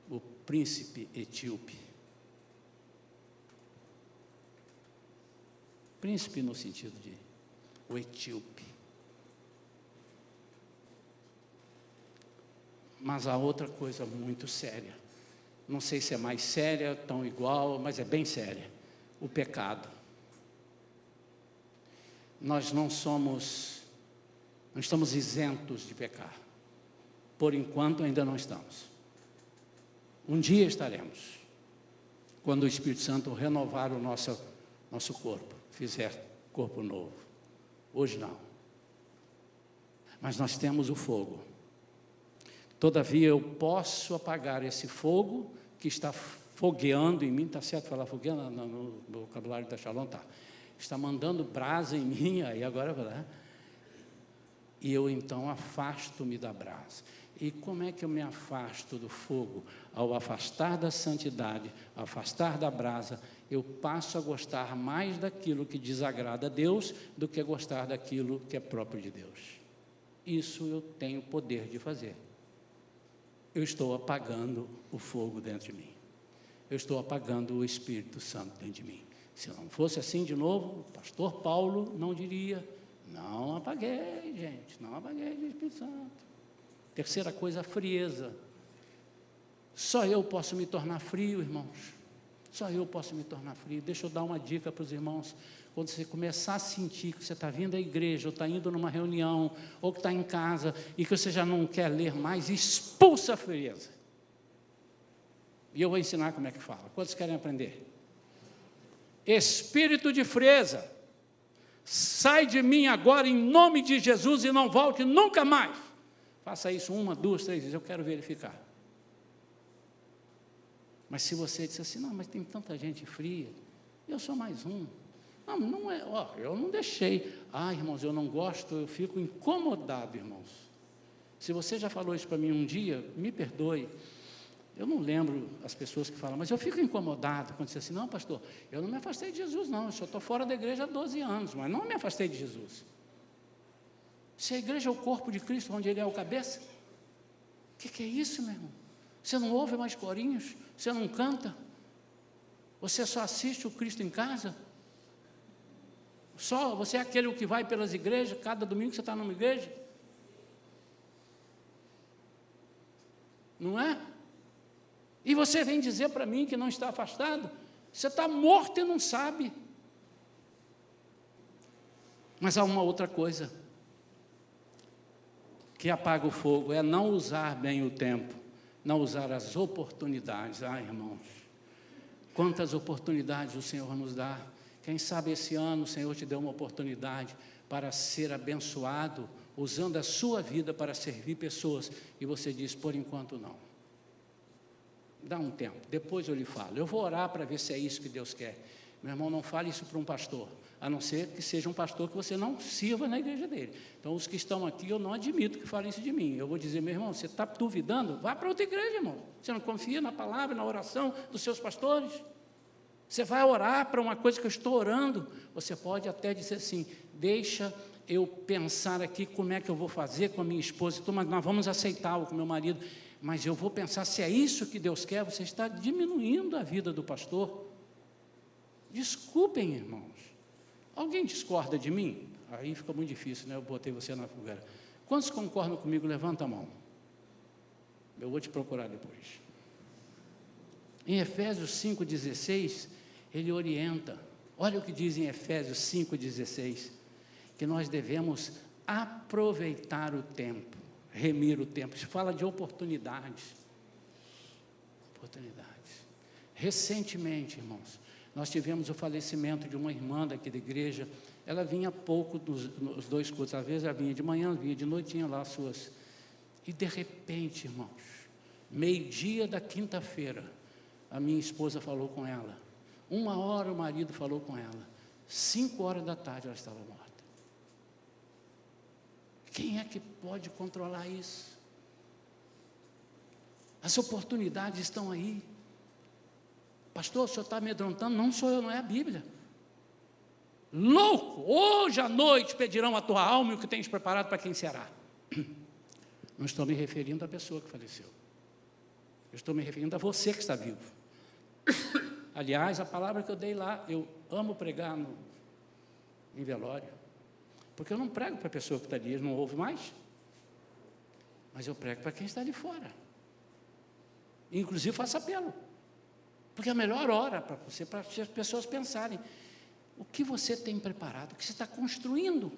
o príncipe etíope. Príncipe no sentido de o etíope. Mas há outra coisa muito séria. Não sei se é mais séria, tão igual, mas é bem séria. O pecado. Nós não estamos isentos de pecar. Por enquanto ainda não estamos. Um dia estaremos. Quando o Espírito Santo renovar o nosso corpo, fizer corpo novo. Hoje não. Mas nós temos o fogo. Todavia, eu posso apagar esse fogo que está fogueando em mim, está certo falar fogueando no vocabulário da Shalom? Tá. Está mandando brasa em mim, aí agora vai lá. E eu então afasto-me da brasa. E como é que eu me afasto do fogo? Ao afastar da santidade, ao afastar da brasa, eu passo a gostar mais daquilo que desagrada a Deus do que gostar daquilo que é próprio de Deus. Isso eu tenho poder de fazer. Eu estou apagando o fogo dentro de mim. Eu estou apagando o Espírito Santo dentro de mim. Se não fosse assim de novo, o pastor Paulo não diria: não apaguei, gente, não apaguei o Espírito Santo. Terceira coisa, a frieza. Só eu posso me tornar frio, irmãos. Só eu posso me tornar frio. Deixa eu dar uma dica para os irmãos. Quando você começar a sentir que você está vindo à igreja, ou está indo numa reunião, ou que está em casa, e que você já não quer ler mais, expulsa a frieza. E eu vou ensinar como é que fala. Quantos querem aprender? Espírito de frieza, sai de mim agora em nome de Jesus e não volte nunca mais. Faça isso 1, 2, 3 vezes, eu quero verificar. Mas se você disser assim, não, mas tem tanta gente fria, eu sou mais um. Não, não é, ó, eu não deixei. Ah, irmãos, eu não gosto, eu fico incomodado, irmãos. Se você já falou isso para mim um dia, me perdoe. Eu não lembro as pessoas que falam, mas eu fico incomodado quando você diz assim, não, pastor, eu não me afastei de Jesus, não, eu só estou fora da igreja há 12 anos, mas não me afastei de Jesus. Se a igreja é o corpo de Cristo, onde Ele é o cabeça, o que é isso, meu irmão? Você não ouve mais corinhos? Você não canta? Você só assiste o Cristo em casa? Só você é aquele que vai pelas igrejas, cada domingo você está numa igreja? Não é? E você vem dizer para mim que não está afastado? Você está morto e não sabe. Mas há uma outra coisa que apaga o fogo, é não usar bem o tempo, não usar as oportunidades. Ah, irmãos, quantas oportunidades o Senhor nos dá. Quem sabe esse ano o Senhor te deu uma oportunidade para ser abençoado, usando a sua vida para servir pessoas, e você diz, por enquanto não. Dá um tempo, depois eu lhe falo. Eu vou orar para ver se é isso que Deus quer. Meu irmão, não fale isso para um pastor, a não ser que seja um pastor que você não sirva na igreja dele. Então, os que estão aqui, eu não admito que falem isso de mim. Eu vou dizer, meu irmão, você está duvidando? Vá para outra igreja, irmão. Você não confia na palavra, na oração dos seus pastores? Você vai orar para uma coisa que eu estou orando? Você pode até dizer assim, deixa eu pensar aqui como é que eu vou fazer com a minha esposa, então, mas nós vamos aceitá-lo com meu marido, mas eu vou pensar se é isso que Deus quer. Você está diminuindo a vida do pastor. Desculpem, irmãos. Alguém discorda de mim? Aí fica muito difícil, né? Eu botei você na fogueira. Quantos concordam comigo? Levanta a mão. Eu vou te procurar depois. Em Efésios 5,16, ele orienta. Olha o que diz em Efésios 5,16, que nós devemos aproveitar o tempo, remir o tempo. Isso fala de oportunidades. Oportunidades. Recentemente, irmãos, nós tivemos o falecimento de uma irmã daqui da igreja. Ela vinha pouco nos 2 cultos, às vezes ela vinha de manhã, vinha de noite, tinha lá as suas. E de repente, irmãos, meio-dia da quinta-feira, a minha esposa falou com ela. 1 hora o marido falou com ela. 5 horas da tarde ela estava morta. Quem é que pode controlar isso? As oportunidades estão aí. Pastor, o senhor está amedrontando? Não sou eu, não é a Bíblia. Louco, hoje à noite pedirão a tua alma e o que tens preparado para quem será. Não estou me referindo à pessoa que faleceu. Eu estou me referindo a você que está vivo. Aliás, a palavra que eu dei lá, eu amo pregar em velório, porque eu não prego para a pessoa que está ali, não ouve mais, mas eu prego para quem está de fora. Inclusive faço apelo. Porque é a melhor hora para você, para as pessoas pensarem, o que você tem preparado, o que você está construindo.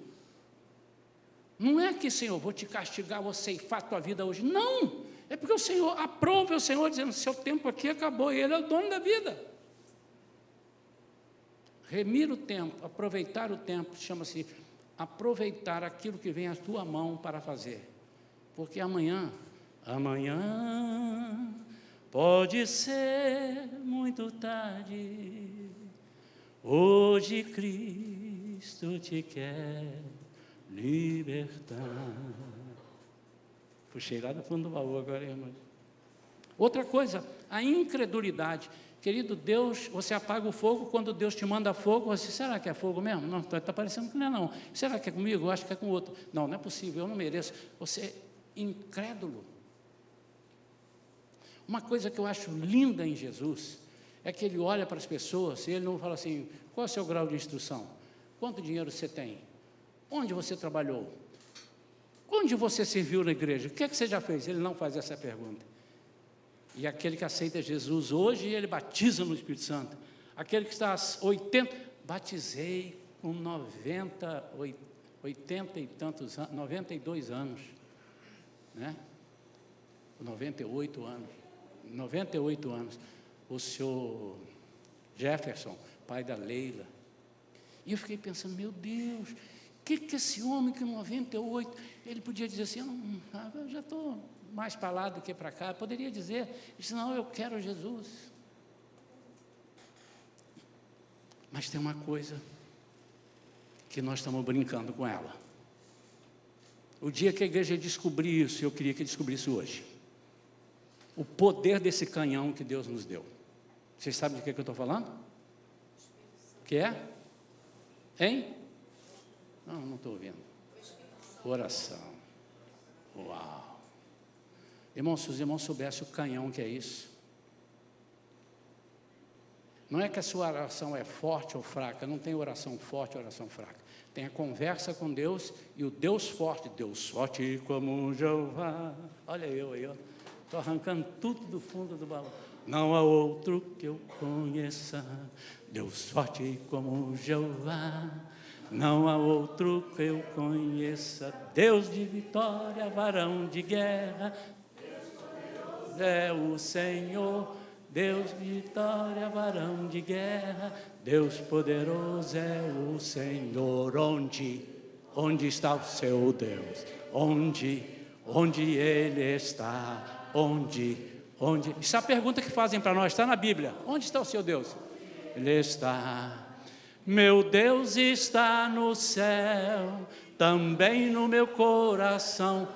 Não é que, Senhor, vou te castigar, vou ceifar a tua vida hoje. Não, é porque o Senhor, aprove o Senhor, dizendo, seu tempo aqui acabou, e Ele é o dono da vida. Remir o tempo, aproveitar o tempo, chama-se aproveitar aquilo que vem à tua mão para fazer. Porque amanhã Amanhã pode ser muito tarde, hoje Cristo te quer libertar. Puxei lá do fundo do baú agora, irmão. Outra coisa, a incredulidade. Querido Deus, você apaga o fogo, quando Deus te manda fogo, você, será que é fogo mesmo? Não, está parecendo que não é não. Será que é comigo? Eu acho que é com outro. Não, não é possível, eu não mereço. Você é incrédulo. Uma coisa que eu acho linda em Jesus, é que Ele olha para as pessoas, e Ele não fala assim, qual é o seu grau de instrução? Quanto dinheiro você tem? Onde você trabalhou? Onde você serviu na igreja? O que é que você já fez? Ele não faz essa pergunta. E aquele que aceita Jesus hoje, ele batiza no Espírito Santo. Aquele que está aos 80, batizei com 80 e tantos anos, 92 anos, né? 98 anos, 98 anos. O senhor Jefferson, pai da Leila. E eu fiquei pensando, meu Deus, o que esse homem com 98, ele podia dizer assim, eu já estou mais para lá do que para cá, poderia dizer, ele disse, não, eu quero Jesus. Mas tem uma coisa que nós estamos brincando com ela. O dia que a igreja descobrir isso, eu queria que descobrisse hoje, o poder desse canhão que Deus nos deu. Vocês sabem de que eu estou falando? Que é? Hein? Não estou ouvindo. Oração. Uau! Irmãos, se os irmãos soubessem o canhão que é isso. Não é que a sua oração é forte ou fraca, não tem oração forte ou oração fraca. Tem a conversa com Deus e o Deus forte como Jeová. Olha eu aí, ó. Estou arrancando tudo do fundo do baú. Não há outro que eu conheça, Deus forte como Jeová. Não há outro que eu conheça, Deus de vitória, varão de guerra. É o Senhor, Deus de vitória, varão de guerra, Deus poderoso é o Senhor. Onde está o seu Deus? Onde Ele está? Onde? Isso é a pergunta que fazem para nós, está na Bíblia. Onde está o seu Deus? Ele está, meu Deus está no céu, também no meu coração.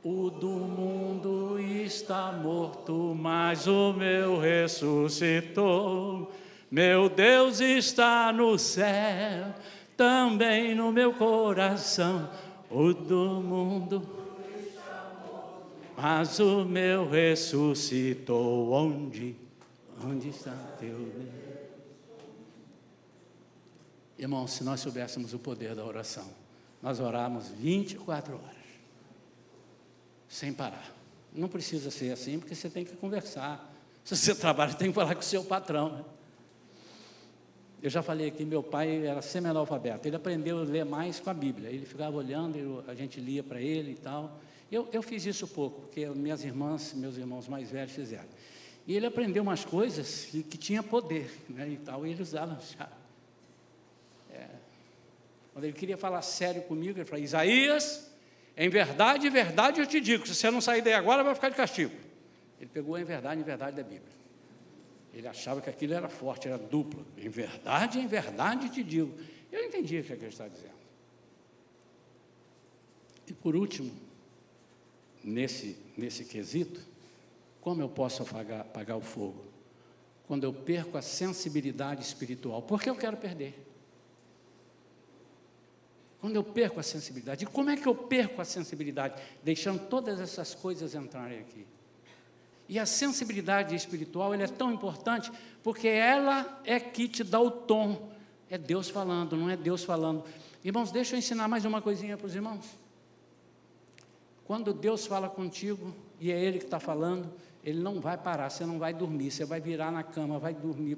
O do mundo está morto, mas o meu ressuscitou. Meu Deus está no céu, também no meu coração. O do mundo está morto, mas o meu ressuscitou. Onde está teu Deus? Irmãos, se nós soubéssemos o poder da oração, nós orávamos 24 horas. Sem parar. Não precisa ser assim, porque você tem que conversar. Se você trabalha, tem que falar com o seu patrão, né? Eu já falei aqui, meu pai era semi-analfabeto. Ele aprendeu a ler mais com a Bíblia. Ele ficava olhando, a gente lia para ele e tal. Eu fiz isso pouco, porque minhas irmãs, meus irmãos mais velhos fizeram. E ele aprendeu umas coisas que tinha poder, né, e tal, e ele usava já. Quando ele queria falar sério comigo, ele falava, Isaías, em verdade eu te digo, se você não sair daí agora, vai ficar de castigo. Ele pegou em verdade da Bíblia. Ele achava que aquilo era forte, era duplo. Em verdade te digo. Eu entendi o que ele está dizendo. E por último, nesse quesito, como eu posso apagar o fogo? Quando eu perco a sensibilidade espiritual. Por que eu quero perder? Quando eu perco a sensibilidade. E como é que eu perco a sensibilidade? Deixando todas essas coisas entrarem aqui. E a sensibilidade espiritual, ela é tão importante, porque ela é que te dá o tom. É Deus falando, não é Deus falando. Irmãos, deixa eu ensinar mais uma coisinha para os irmãos. Quando Deus fala contigo, e é Ele que está falando, Ele não vai parar, você não vai dormir, você vai virar na cama, vai dormir,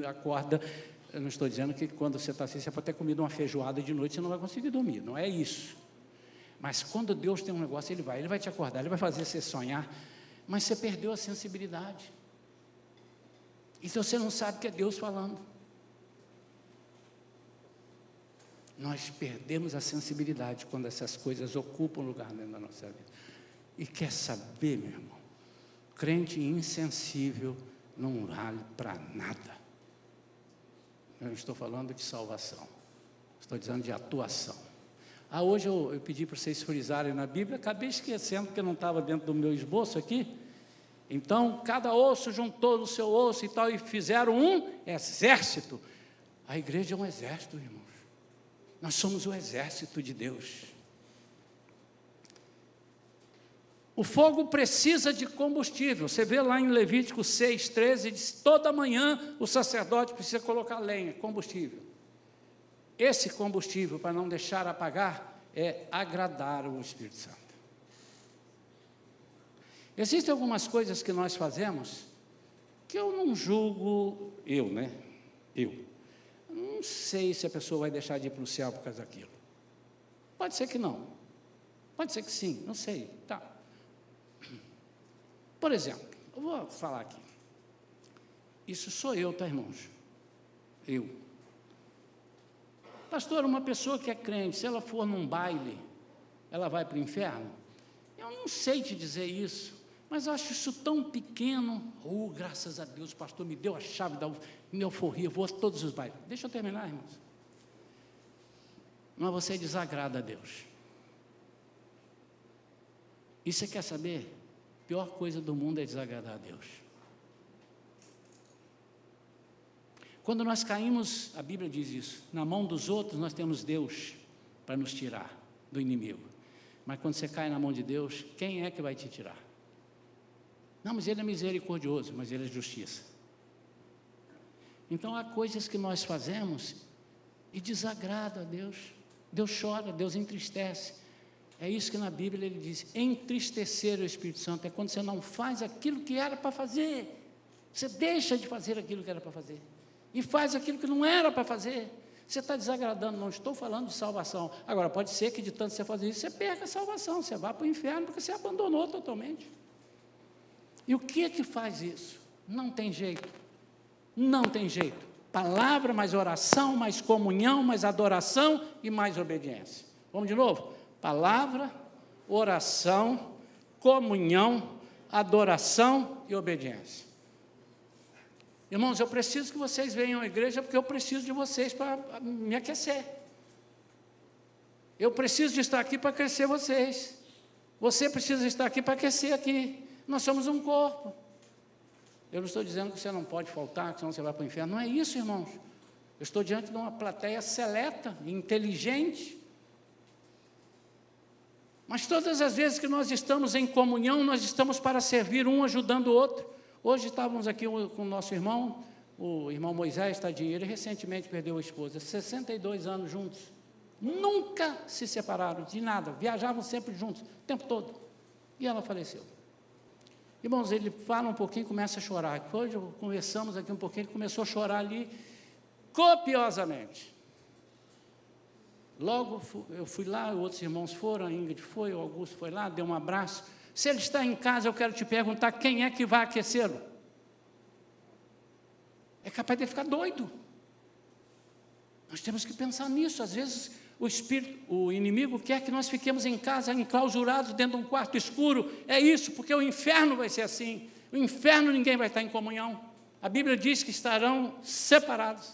acorda. Eu não estou dizendo que quando você está assim, você pode ter comido uma feijoada de noite, você não vai conseguir dormir, não é isso. Mas quando Deus tem um negócio, Ele vai te acordar, Ele vai fazer você sonhar, mas você perdeu a sensibilidade. Então você não sabe que é Deus falando. Nós perdemos a sensibilidade quando essas coisas ocupam lugar dentro da nossa vida. E quer saber, meu irmão? Crente insensível não vale para nada. Eu não estou falando de salvação, estou dizendo de atuação. Hoje eu pedi para vocês frisarem na Bíblia, acabei esquecendo porque não estava dentro do meu esboço aqui. Então, cada osso juntou no seu osso e tal, e fizeram um exército. A igreja é um exército, irmãos. Nós somos o exército de Deus. O fogo precisa de combustível. Você vê lá em Levítico 6:13, diz: toda manhã o sacerdote precisa colocar lenha, combustível. Esse combustível, para não deixar apagar, é agradar o Espírito Santo. Existem algumas coisas que nós fazemos que eu não julgo, eu não sei se a pessoa vai deixar de ir para o céu por causa daquilo. Pode ser que não, pode ser que sim, não sei, tá. Por exemplo, eu vou falar aqui, isso sou eu, tá, irmãos? Eu. Pastor, uma pessoa que é crente, se ela for num baile, ela vai para o inferno? Eu não sei te dizer isso, mas eu acho isso tão pequeno. Graças a Deus, o pastor me deu a chave da minha euforia, vou a todos os bailes. Deixa eu terminar, irmãos. Mas você desagrada a Deus. E você quer saber? A pior coisa do mundo é desagradar a Deus. Quando nós caímos, a Bíblia diz isso, na mão dos outros nós temos Deus para nos tirar do inimigo. Mas quando você cai na mão de Deus, quem é que vai te tirar? Não, mas Ele é misericordioso, mas Ele é justiça. Então há coisas que nós fazemos e desagrada a Deus. Deus chora, Deus entristece. É isso que na Bíblia ele diz: entristecer o Espírito Santo é quando você não faz aquilo que era para fazer. Você deixa de fazer aquilo que era para fazer e faz aquilo que não era para fazer. Você está desagradando. Não estou falando de salvação. Agora, pode ser que de tanto você fazer isso, você perca a salvação, você vá para o inferno porque você abandonou totalmente. E o que é que faz isso? Não tem jeito, não tem jeito. Palavra, mais oração, mais comunhão, mais adoração e mais obediência. Vamos de novo? Palavra, oração, comunhão, adoração e obediência. Irmãos, eu preciso que vocês venham à igreja porque eu preciso de vocês para me aquecer. Eu preciso de estar aqui para aquecer vocês. Você precisa estar aqui para aquecer aqui. Nós somos um corpo. Eu não estou dizendo que você não pode faltar, que senão você vai para o inferno. Não é isso, irmãos. Eu estou diante de uma plateia seleta, inteligente. Mas todas as vezes que nós estamos em comunhão, nós estamos para servir um ajudando o outro. Hoje estávamos aqui com o nosso irmão, o irmão Moisés, tadinho, ele recentemente perdeu a esposa, 62 anos juntos. Nunca se separaram de nada, viajavam sempre juntos, o tempo todo. E ela faleceu. Irmãos, ele fala um pouquinho, começa a chorar. Hoje conversamos aqui um pouquinho, ele começou a chorar ali, copiosamente. Logo eu fui lá, outros irmãos foram, a Ingrid foi, o Augusto foi lá, deu um abraço. Se ele está em casa, eu quero te perguntar, quem é que vai aquecê-lo? É capaz de ficar doido. Nós temos que pensar nisso. Às vezes o inimigo quer que nós fiquemos em casa, enclausurados dentro de um quarto escuro. É isso, porque o inferno vai ser assim. O inferno ninguém vai estar em comunhão. A Bíblia diz que estarão separados.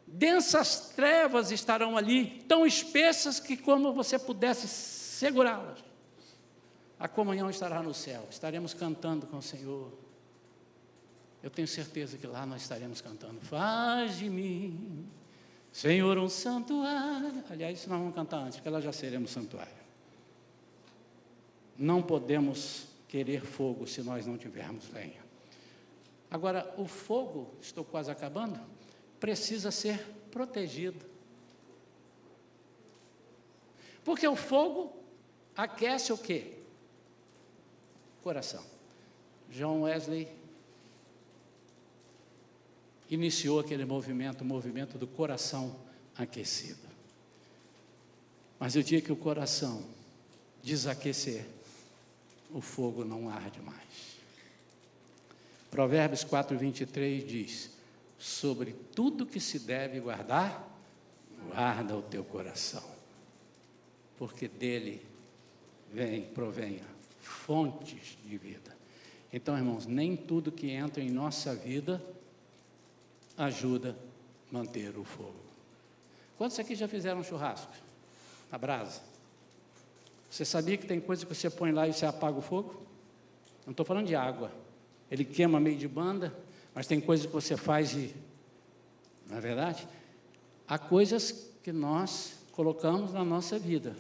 Densas trevas estarão ali, tão espessas que como você pudesse segurá-las. A comunhão estará no céu, estaremos cantando com o Senhor. Eu tenho certeza que lá nós estaremos cantando. Faz de mim, Senhor, um santuário. Aliás, isso nós vamos cantar antes, porque nós já seremos santuário. Não podemos querer fogo se nós não tivermos lenha. Agora, o fogo, estou quase acabando, precisa ser protegido. Porque o fogo aquece o quê? Coração. John Wesley iniciou aquele movimento, o movimento do coração aquecido. Mas o dia que o coração desaquecer, o fogo não arde mais. Provérbios 4:23 diz: sobre tudo que se deve guardar, guarda o teu coração, porque dele provenha fontes de vida. Então, irmãos, nem tudo que entra em nossa vida ajuda a manter o fogo. Quantos aqui já fizeram um churrasco? Na brasa? Você sabia que tem coisa que você põe lá e você apaga o fogo? Não estou falando de água. Ele queima meio de banda, mas tem coisa que você faz e... Não é verdade? Há coisas que nós colocamos na nossa vida,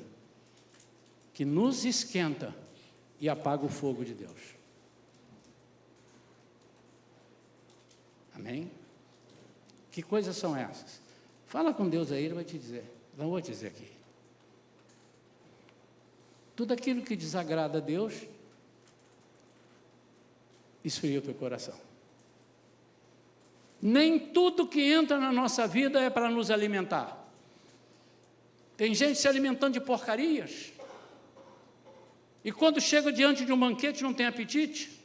que nos esquenta e apaga o fogo de Deus. Amém? Que coisas são essas? Fala com Deus aí, Ele vai te dizer. Não vou te dizer aqui. Tudo aquilo que desagrada a Deus, esfria o teu coração. Nem tudo que entra na nossa vida é para nos alimentar. Tem gente se alimentando de porcarias, e quando chega diante de um banquete não tem apetite.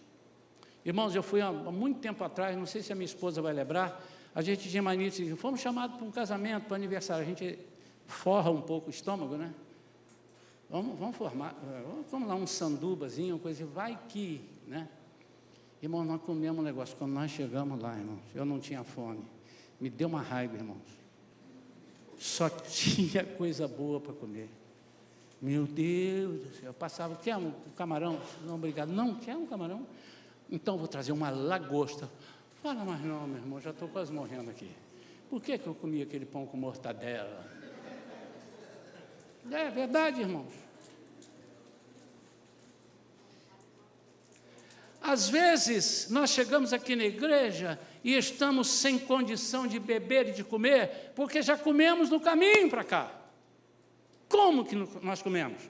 Irmãos, eu fui há muito tempo atrás, não sei se a minha esposa vai lembrar, a gente tinha mania de, fomos chamados para um casamento, para um aniversário, a gente forra um pouco o estômago, né? Vamos lá, um sandubazinho, uma coisa, vai que, né? Irmãos, nós comemos um negócio, quando nós chegamos lá, irmãos, eu não tinha fome, me deu uma raiva, irmãos, só tinha coisa boa para comer. Meu Deus do céu, eu passava, quer um camarão? Não, obrigado. Não, quer um camarão? Então vou trazer uma lagosta. Fala mais não, meu irmão, já estou quase morrendo aqui. Por que eu comi aquele pão com mortadela? É verdade, irmãos. Às vezes, nós chegamos aqui na igreja e estamos sem condição de beber e de comer, porque já comemos no caminho para cá. Como que nós comemos?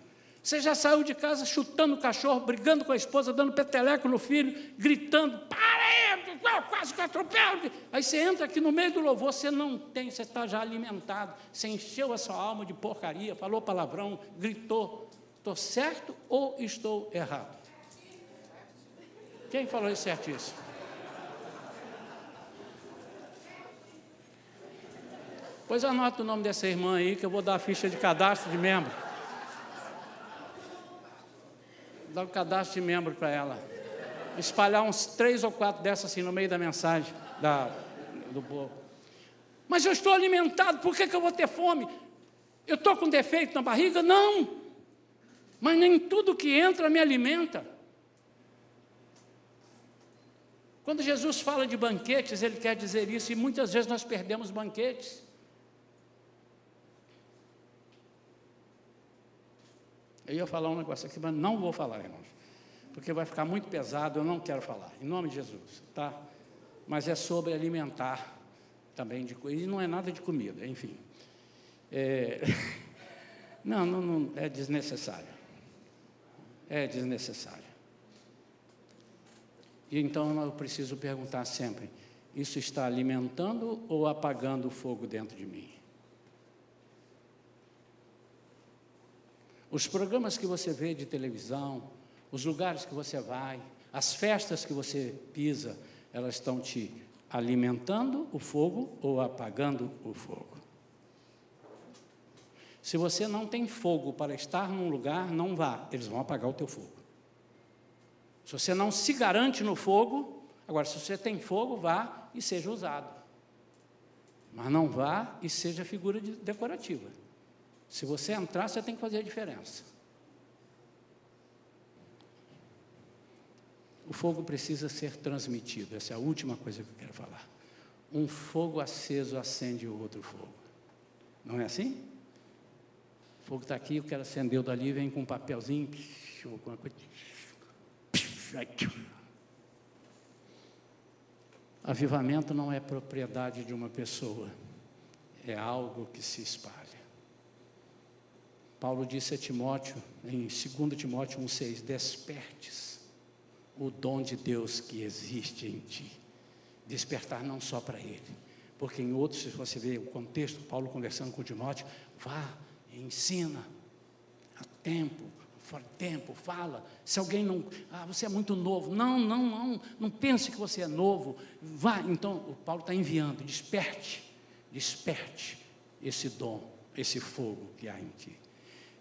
Você já saiu de casa chutando o cachorro, brigando com a esposa, dando peteleco no filho, gritando, para aí, quase que eu atropelo. Aí você entra aqui no meio do louvor, você não tem, você está já alimentado, você encheu a sua alma de porcaria, falou palavrão, gritou. Estou certo ou estou errado? Quem falou isso certíssimo? Pois anota o nome dessa irmã aí, que eu vou dar a ficha de cadastro de membro. Dar o cadastro de membro para ela. Espalhar uns 3 ou 4 dessas assim no meio da mensagem do povo. Mas eu estou alimentado, por que eu vou ter fome? Eu estou com defeito na barriga? Não. Mas nem tudo que entra me alimenta. Quando Jesus fala de banquetes, Ele quer dizer isso, e muitas vezes nós perdemos banquetes. Eu ia falar um negócio aqui, mas não vou falar, irmãos, porque vai ficar muito pesado, eu não quero falar, em nome de Jesus, tá? Mas é sobre alimentar também, e não é nada de comida, enfim. Não, é desnecessário. É desnecessário. E então eu preciso perguntar sempre, isso está alimentando ou apagando o fogo dentro de mim? Os programas que você vê de televisão, os lugares que você vai, as festas que você pisa, elas estão te alimentando o fogo ou apagando o fogo? Se você não tem fogo para estar num lugar, não vá, eles vão apagar o teu fogo. Se você não se garante no fogo, agora se você tem fogo, vá e seja usado. Mas não vá e seja figura decorativa. Se você entrar, você tem que fazer a diferença. O fogo precisa ser transmitido, essa é a última coisa que eu quero falar. Um fogo aceso acende o outro fogo. Não é assim? O fogo está aqui, eu quero acender o dali, vem com um papelzinho, alguma coisa. Avivamento não é propriedade de uma pessoa, é algo que se espalha. Paulo disse a Timóteo, em 2 Timóteo 1,6, despertes o dom de Deus que existe em ti. Despertar não só para ele, porque em outros, se você ver o contexto, Paulo conversando com Timóteo, vá, ensina, a tempo, fora de tempo, fala. Se alguém não, você é muito novo, não pense que você é novo, vá. Então, o Paulo está enviando, desperte esse dom, esse fogo que há em ti.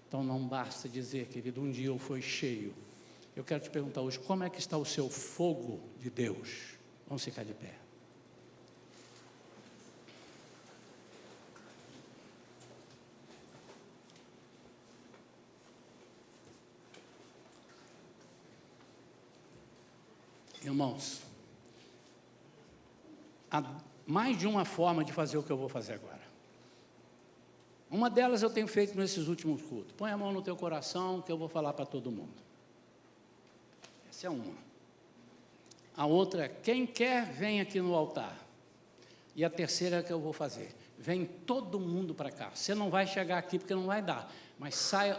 Então não basta dizer, querido, um dia eu fui cheio. Eu quero te perguntar hoje, como é que está o seu fogo de Deus? Vamos ficar de pé. Irmãos, há mais de uma forma de fazer o que eu vou fazer agora. Uma delas eu tenho feito nesses últimos cultos. Põe a mão no teu coração que eu vou falar para todo mundo. Essa é uma. A outra é, quem quer, vem aqui no altar. E a terceira é que eu vou fazer. Vem todo mundo para cá. Você não vai chegar aqui porque não vai dar. Mas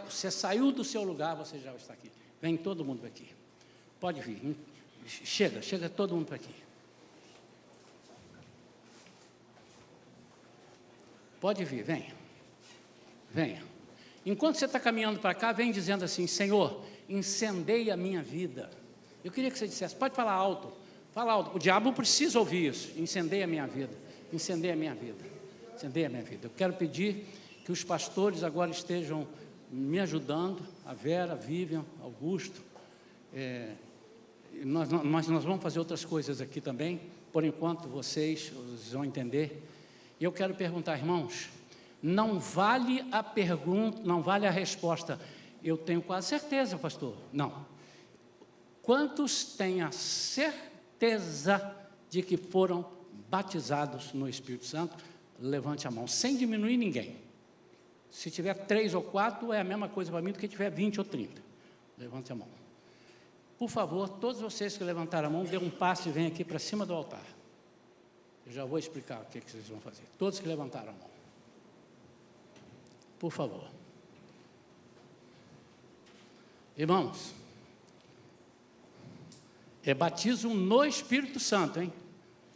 você saiu do seu lugar, você já está aqui. Vem todo mundo para aqui. Pode vir. Chega todo mundo para aqui. Pode vir, venha. Venha. Enquanto você está caminhando para cá, vem dizendo assim, Senhor, incendeia a minha vida. Eu queria que você dissesse, pode falar alto. Fala alto. O diabo precisa ouvir isso. Incendeia a minha vida. Incendeia a minha vida. Incendeia a minha vida. Eu quero pedir que os pastores agora estejam me ajudando, a Vera, a Vivian, Augusto. Nós vamos fazer outras coisas aqui também, por enquanto vocês vão entender. E eu quero perguntar, irmãos, não vale a pergunta, não vale a resposta, eu tenho quase certeza, pastor. Não. Quantos têm a certeza de que foram batizados no Espírito Santo? Levante a mão, sem diminuir ninguém. Se tiver 3 ou 4, é a mesma coisa para mim do que tiver 20 ou 30. Levante a mão. Por favor, todos vocês que levantaram a mão, dê um passo e venham aqui para cima do altar. Eu já vou explicar o que vocês vão fazer. Todos que levantaram a mão. Por favor. Irmãos, é batismo no Espírito Santo, hein?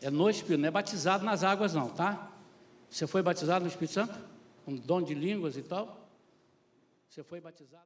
É no Espírito, não é batizado nas águas não, tá? Você foi batizado no Espírito Santo? Com dom de línguas e tal? Você foi batizado?